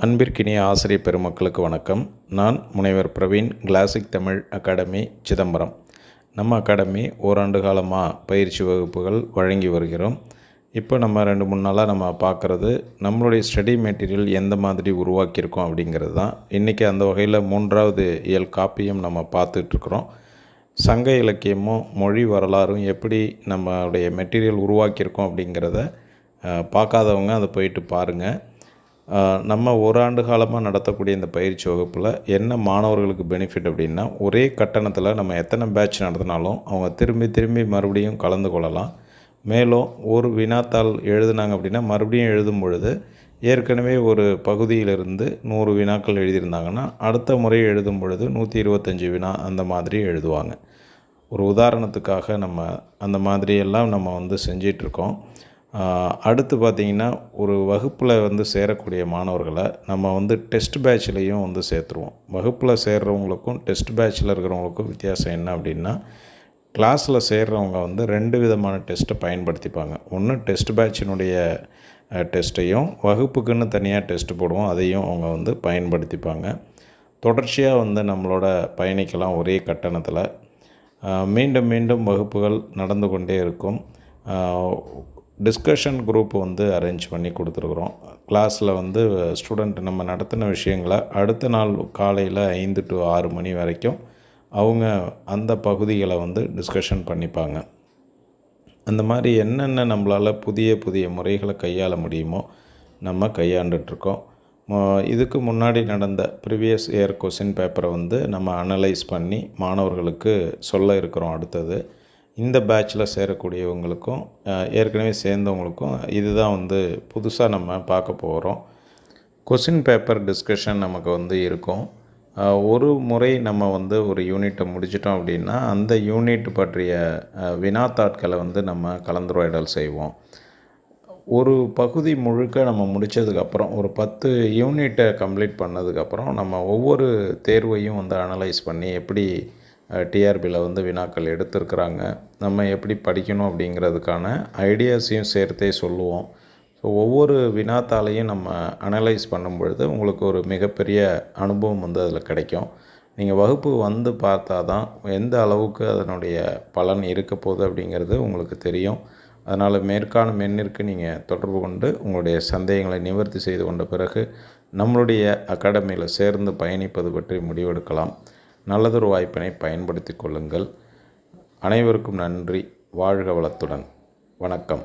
அன்பிற்கினிய ஆசிரியர் பெருமக்களுக்கு வணக்கம். நான் முனைவர் பிரவீன், கிளாசிக் தமிழ் அகாடமி, சிதம்பரம். நம்ம அகாடமி ஓராண்டு காலமாக பயிற்சி வகுப்புகள் வழங்கி வருகிறோம். இப்போ நம்ம 2-3 நாளாக நம்ம பார்க்குறது நம்மளுடைய ஸ்டடி மெட்டீரியல் எந்த மாதிரி உருவாக்கியிருக்கோம் அப்படிங்கிறது தான். இன்றைக்கி அந்த வகையில் 3வது இயல் காப்பியம் நம்ம பார்த்துட்ருக்குறோம். சங்க இலக்கியமும் மொழி வரலாறும் எப்படி நம்மளுடைய மெட்டீரியல் உருவாக்கியிருக்கோம் அப்படிங்கிறத பார்க்காதவங்க அதை போயிட்டு பாருங்கள். நம்ம ஓராண்டு காலமாக நடத்தக்கூடிய இந்த பயிற்சி வகுப்பில் என்ன மாணவர்களுக்கு பெனிஃபிட் அப்படின்னா, ஒரே கட்டணத்தில் நம்ம எத்தனை பேட்ச் நடத்தினாலும் அவங்க திரும்பி மறுபடியும் கலந்து கொள்ளலாம். மேலும் ஒரு வினாத்தாள் எழுதுனாங்க அப்படின்னா மறுபடியும் எழுதும் பொழுது ஏற்கனவே ஒரு பகுதியிலிருந்து 100 வினாக்கள் எழுதியிருந்தாங்கன்னா அடுத்த முறை எழுதும் பொழுது 125 வினா அந்த மாதிரி எழுதுவாங்க. ஒரு உதாரணத்துக்காக நம்ம அந்த மாதிரியெல்லாம் நம்ம செஞ்சிட்ருக்கோம். அடுத்து பார்த்திங்கன்னா, ஒரு வகுப்பில் சேரக்கூடிய மாணவர்களை நம்ம டெஸ்ட் பேட்ச்லேயும் சேர்த்துருவோம். வகுப்பில் சேர்கிறவங்களுக்கும் டெஸ்ட் பேட்சில் இருக்கிறவங்களுக்கும் வித்தியாசம் என்ன அப்படின்னா, கிளாஸில் சேர்கிறவங்க 2 விதமான டெஸ்ட்டை பயன்படுத்திப்பாங்க. ஒன்று டெஸ்ட் பேட்சினுடைய டெஸ்ட்டையும், வகுப்புக்குன்னு தனியாக டெஸ்ட் போடுவோம், அதையும் அவங்க பயன்படுத்திப்பாங்க. தொடர்ச்சியாக நம்மளோட பயணிக்கலாம் ஒரே கட்டணத்தில். மீண்டும் வகுப்புகள் நடந்து கொண்டே இருக்கும். டிஸ்கஷன் குரூப் அரேஞ்ச் பண்ணி கொடுத்துருக்குறோம். கிளாஸில் ஸ்டூடெண்ட் நம்ம நடத்தின விஷயங்களை அடுத்த நாள் காலையில் 5 to 6 மணி வரைக்கும் அவங்க அந்த பகுதிகளை டிஸ்கஷன் பண்ணிப்பாங்க. அந்த மாதிரி என்னென்ன நம்மளால் புதிய முறைகளை கையாள முடியுமோ நம்ம கையாண்டுட்ருக்கோம். இதுக்கு முன்னாடி நடந்த ப்ரீவியஸ் இயர் கொஸ்டின் பேப்பரை நம்ம அனலைஸ் பண்ணி மாணவர்களுக்கு சொல்ல இருக்கிறோம். அடுத்தது இந்த பேட்சில் சேரக்கூடியவங்களுக்கும் ஏற்கனவே சேர்ந்தவங்களுக்கும் இதுதான் புதுசாக நம்ம பார்க்க போகிறோம். கொஸ்டின் பேப்பர் டிஸ்கஷன் நமக்கு இருக்கும். ஒரு முறை நம்ம ஒரு யூனிட்டை முடிச்சிட்டோம் அப்படின்னா அந்த யூனிட் பற்றிய வினாத்தாட்களை நம்ம கலந்துரையாடல் செய்வோம். ஒரு பகுதி முழுக்க நம்ம முடித்ததுக்கப்புறம் ஒரு 10 யூனிட்டை கம்ப்ளீட் பண்ணதுக்கப்புறம் நம்ம ஒவ்வொரு தேர்வையும் அனலைஸ் பண்ணி எப்படி டிஆர்பியில் வினாக்கள் எடுத்திருக்கிறாங்க, நம்ம எப்படி படிக்கணும் அப்படிங்கிறதுக்கான ஐடியாஸையும் சேர்த்தே சொல்லுவோம். ஸோ ஒவ்வொரு வினாத்தாளையும் நம்ம அனலைஸ் பண்ணும் பொழுது உங்களுக்கு ஒரு மிகப்பெரிய அனுபவம் அதில் கிடைக்கும். நீங்கள் வகுப்பு பார்த்தா தான் எந்த அளவுக்கு அதனுடைய பலன் இருக்க போகுது அப்படிங்கிறது உங்களுக்கு தெரியும். அதனால் மேற்காணும் எண்ணிற்கு நீங்கள் தொடர்பு கொண்டு உங்களுடைய சந்தேகங்களை நிவர்த்தி செய்து கொண்ட பிறகு நம்மளுடைய அகாடமியில் சேர்ந்து பயணிப்பது பற்றி முடிவெடுக்கலாம். நல்லதொரு வாய்ப்பினை பயன்படுத்தி கொள்ளுங்கள். அனைவருக்கும் நன்றி. வாழ்க வளத்துடன். வணக்கம்.